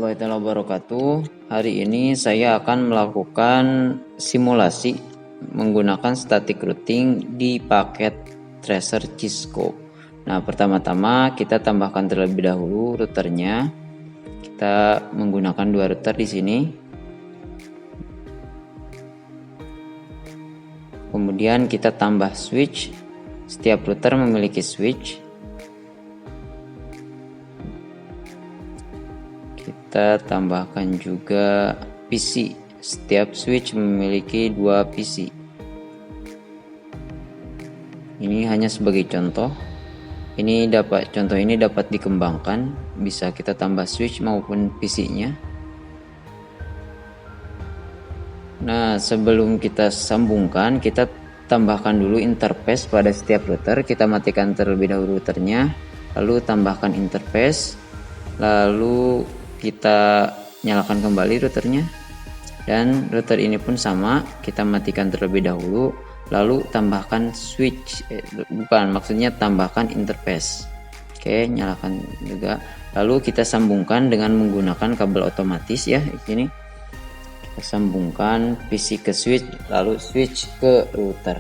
warahmatullahi wabarakatuh. Hari ini saya akan melakukan simulasi menggunakan static routing di paket tracer Cisco. Nah, pertama-tama kita tambahkan terlebih dahulu routernya. Kita menggunakan dua router di sini. Kemudian kita tambah switch. Setiap router memiliki switch. Kita tambahkan juga PC. Setiap switch memiliki dua PC. Ini hanya sebagai contoh. Contoh ini dapat dikembangkan, bisa kita tambah switch maupun PC-nya. Nah, sebelum kita sambungkan, kita tambahkan dulu interface pada setiap router. Kita matikan terlebih dahulu routernya, lalu tambahkan interface, lalu kita nyalakan kembali routernya, dan router ini pun sama, kita matikan terlebih dahulu, lalu tambahkan switch, tambahkan interface. Oke, nyalakan juga, lalu kita sambungkan dengan menggunakan kabel otomatis ya. Di sini kita sambungkan PC ke switch, lalu switch ke router.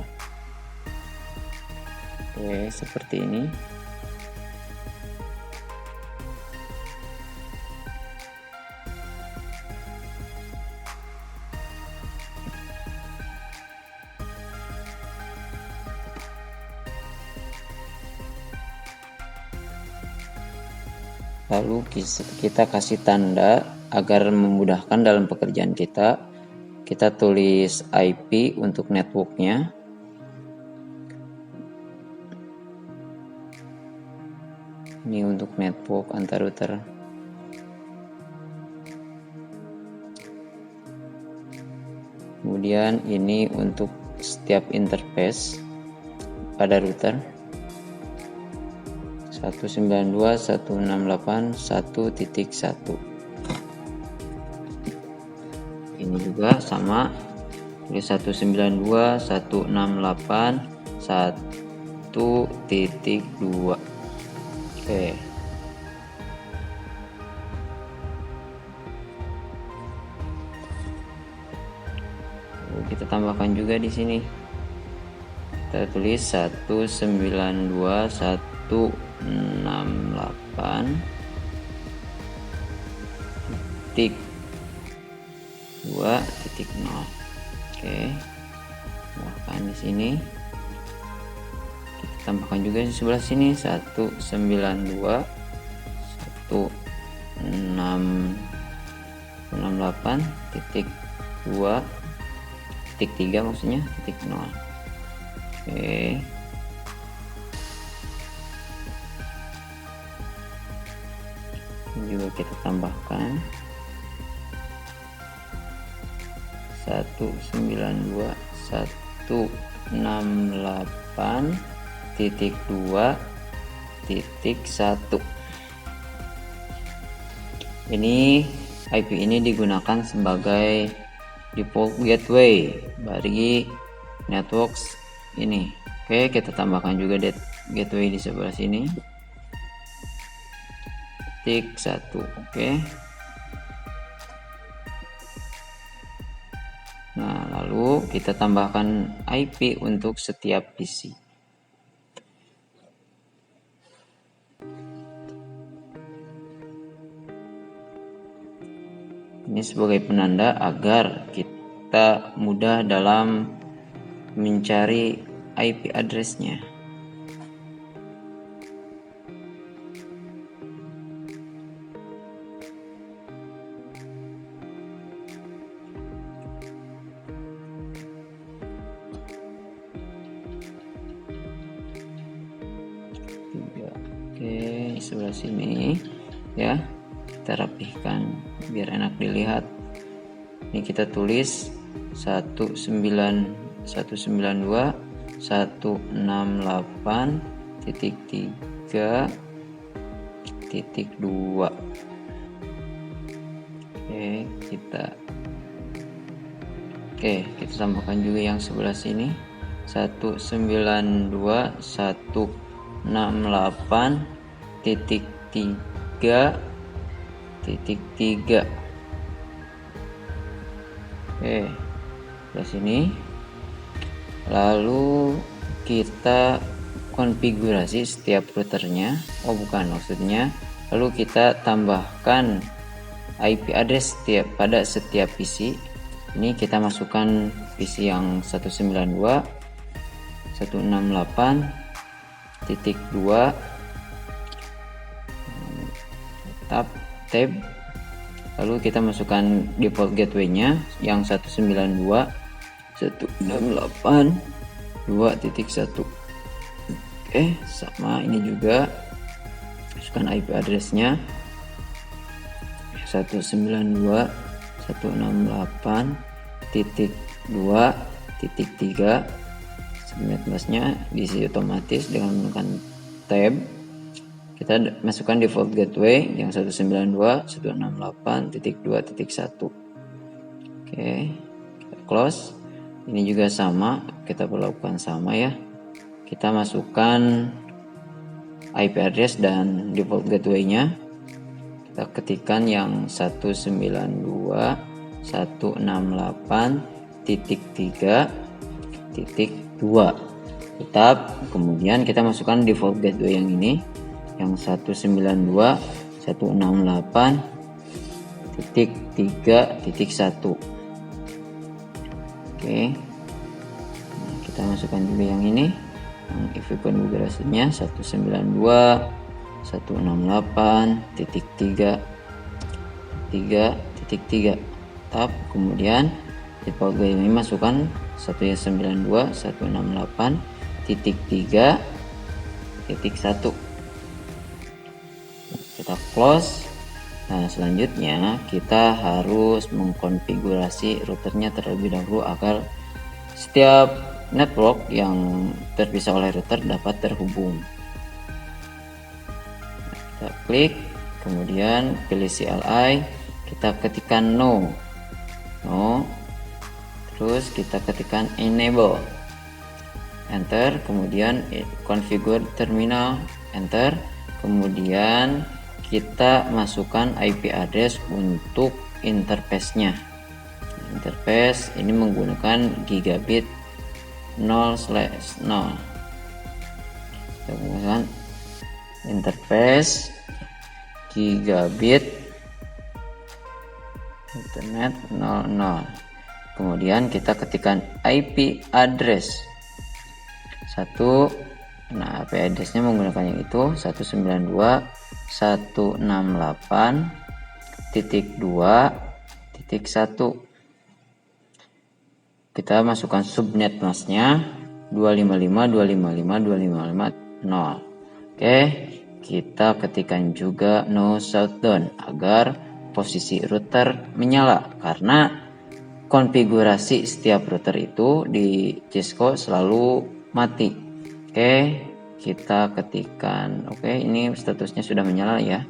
Oke, seperti ini. Lalu kita kasih tanda agar memudahkan dalam pekerjaan kita. Kita tulis IP untuk networknya. Ini untuk network antar router. Kemudian ini untuk setiap interface pada router. 192.168.1.1. Ini juga sama, tulis 192.168.1.2. Oke. Lalu kita tambahkan juga di sini. Kita tulis 192.168.2.0. Oke, tambahkan di sini. Kita tambahkan juga di sebelah sini 192.168.2.3 maksudnya titik 0. Oke. Ini juga kita tambahkan 192.168.2.1. Ini IP ini digunakan sebagai default gateway bagi networks ini. Oke, kita tambahkan juga gateway di sebelah sini. Titik 1. Oke. Nah, lalu kita tambahkan IP untuk setiap PC. Ini sebagai penanda agar kita mudah dalam mencari IP address-nya. Oke, sebelah sini ya, kita rapihkan biar enak dilihat. Ini kita tulis 192.168.3.2. Kita tambahkan juga yang sebelah sini 192.168.3 2.3. Oke, dari sini. Lalu kita konfigurasi setiap routernya. Oh bukan, maksudnya lalu kita tambahkan IP address pada setiap PC. Ini kita masukkan PC yang 192.168.2 tab, lalu kita masukkan default gateway-nya yang 192.168.2.1. Oke, sama ini juga masukkan IP address-nya 192.168.2.3. subnet mask-nya diisi otomatis dengan menggunakan tab. Kita masukkan default gateway yang 192.168.2.1. Oke, kita close. Ini juga sama, kita perlakukan sama ya. Kita masukkan IP address dan default gateway-nya. Kita ketikkan yang 192.168.3.2. Tetap, kemudian kita masukkan default gateway yang ini yang 192.168.3.1. Oke, nah, kita masukkan dulu yang ini, yang IV konfigurasinya 192.168.3.3. Tab, kemudian default gateway masukkan 192.168.3.1. Kita close. Nah, selanjutnya kita harus mengkonfigurasi routernya terlebih dahulu agar setiap network yang terpisah oleh router dapat terhubung. Kita klik, kemudian pilih CLI, kita ketikkan no, terus kita ketikkan enable, enter, kemudian configure terminal, enter, kemudian kita masukkan IP address untuk interface-nya. Interface ini menggunakan gigabit 0/0. Kita menggunakan interface gigabit internet 00. Kemudian kita ketikkan IP address 1. Nah, IP address-nya menggunakan yang itu 192.168.2.1. Kita masukkan subnet mask-nya 255.255.255.0. Oke, kita ketikkan juga no shutdown agar posisi router menyala, karena konfigurasi setiap router itu di Cisco selalu mati. Oke, kita ketikkan ini statusnya sudah menyala ya.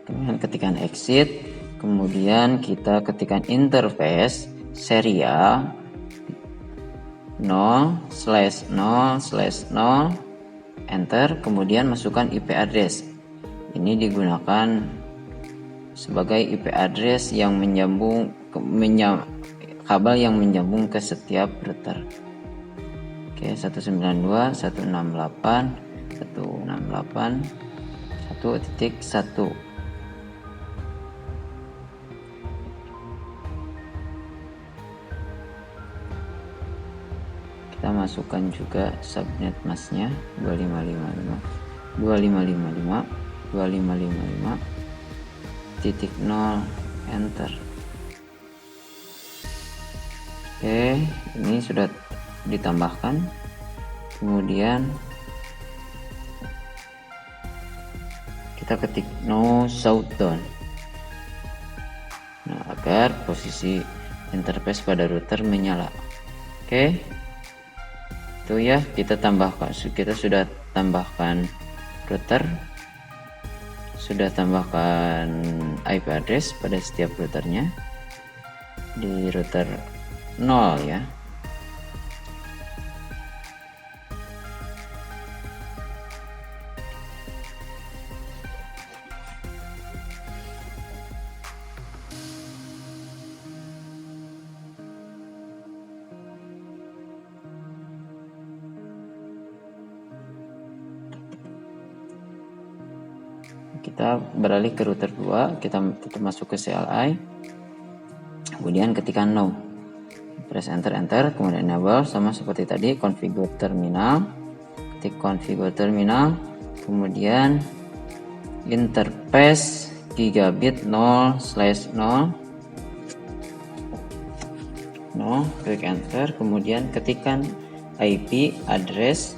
Kemudian ketikkan exit, kemudian kita ketikkan interface serial 0/0/0, enter, kemudian masukkan IP address. Ini digunakan sebagai IP address yang menyambung kabel yang menyambung ke setiap router. Oke, 192.168.1.1. Kita masukkan juga subnet mask-nya 2555.2555.0, enter. Oke, ini sudah ditambahkan. Kemudian kita ketik no shutdown. Nah, agar posisi interface pada router menyala. Oke, itu ya, kita sudah tambahkan router, sudah tambahkan IP address pada setiap routernya di router 0 ya. kita beralih ke router 2, kita tetap masuk ke CLI, kemudian ketikkan no, press enter, kemudian enable sama seperti tadi, configure terminal, ketik configure terminal, kemudian interface gigabit 0/0, klik enter, kemudian ketikkan IP address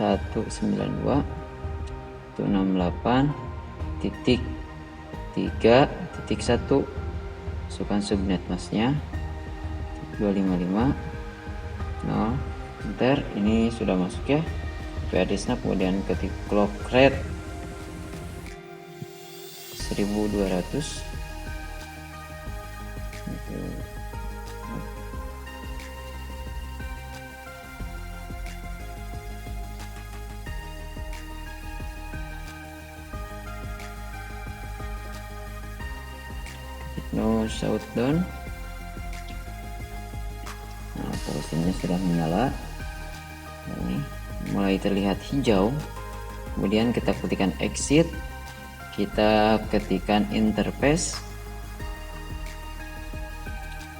192.168.3.1, masukkan subnet masknya 255, enter. Ini sudah masuk ya IP address-nya, kemudian ketik clock rate 1200. No shutdown. Nah, terus ini sudah menyala. Ini mulai terlihat hijau. Kemudian kita ketikkan exit, kita ketikkan interface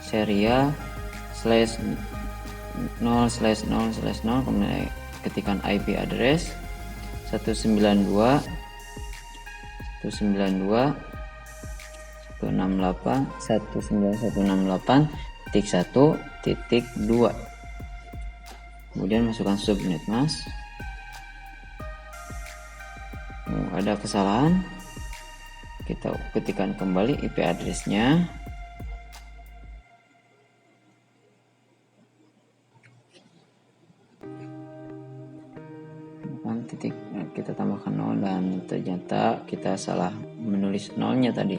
serial /0/0/0, kemudian ketikkan IP address 192.168.19168.1.2, kemudian masukkan subnet mask. Ada kesalahan, kita ketikkan kembali IP address-nya, titik, kita tambahkan 0 dan ternyata kita salah menulis 0-nya tadi.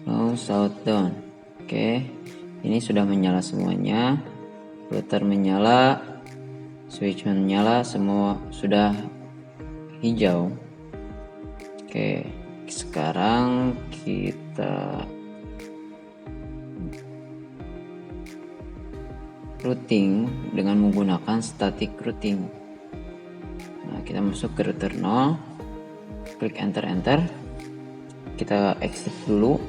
No shutdown. Oke, ini sudah menyala semuanya, router menyala, switch menyala, semua sudah hijau. Oke, sekarang kita routing dengan menggunakan static routing. Nah, kita masuk ke router 0, klik enter, kita exit dulu,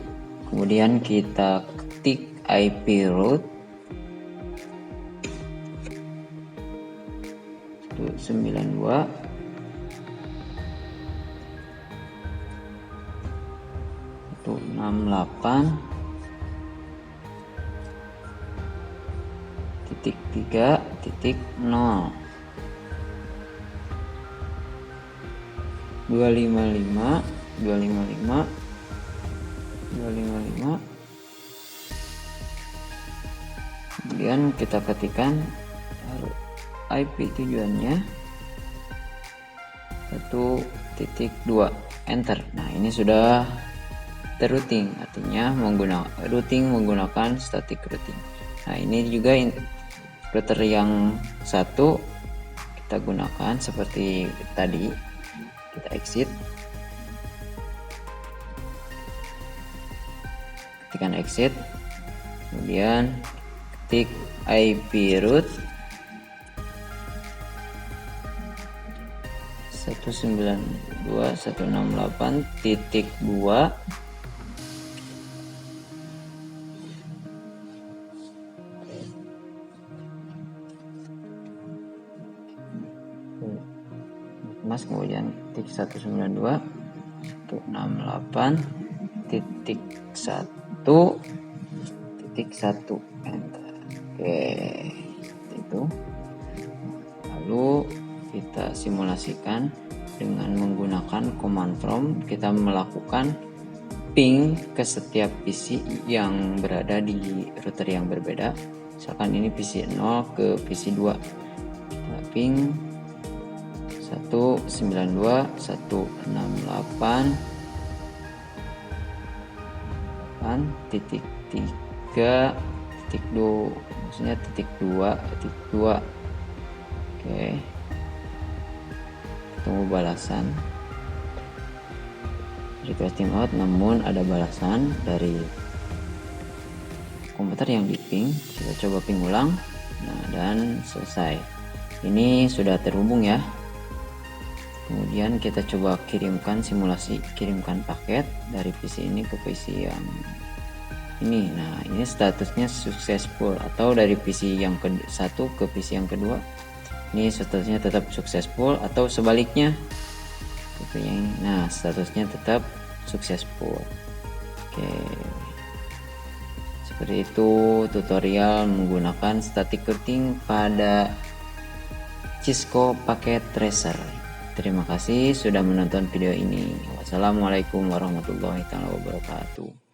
kemudian kita ketik IP route 192.168.3.0 255. Kemudian kita ketikkan IP tujuannya 1.2, enter. Nah, ini sudah terrouting, artinya menggunakan static routing. Nah, ini juga router yang satu kita gunakan seperti tadi, kita exit, ketikkan exit, kemudian ketik IP route 192.168.2, mas, kemudian titik 192.168.1.1, enter. Oke, itu. Lalu kita simulasikan dengan menggunakan command prompt, kita melakukan ping ke setiap PC yang berada di router yang berbeda. Misalkan ini PC 0 ke PC 2, kita ping 192.168.3.2, maksudnya titik 2. Oke, tunggu balasan request timeout, namun ada balasan dari komputer yang di ping. Kita coba ping ulang. Nah, dan selesai. Ini sudah terhubung ya. Kemudian kita coba kirimkan simulasi, kirimkan paket dari PC ini ke PC yang ini. Nah, ini statusnya successful, atau dari PC yang satu ke PC yang kedua ini statusnya tetap successful, atau sebaliknya. Nah, statusnya tetap successful. Oke, seperti itu tutorial menggunakan static routing pada Cisco Packet Tracer. Terima kasih sudah menonton video ini. Wassalamualaikum warahmatullahi wabarakatuh.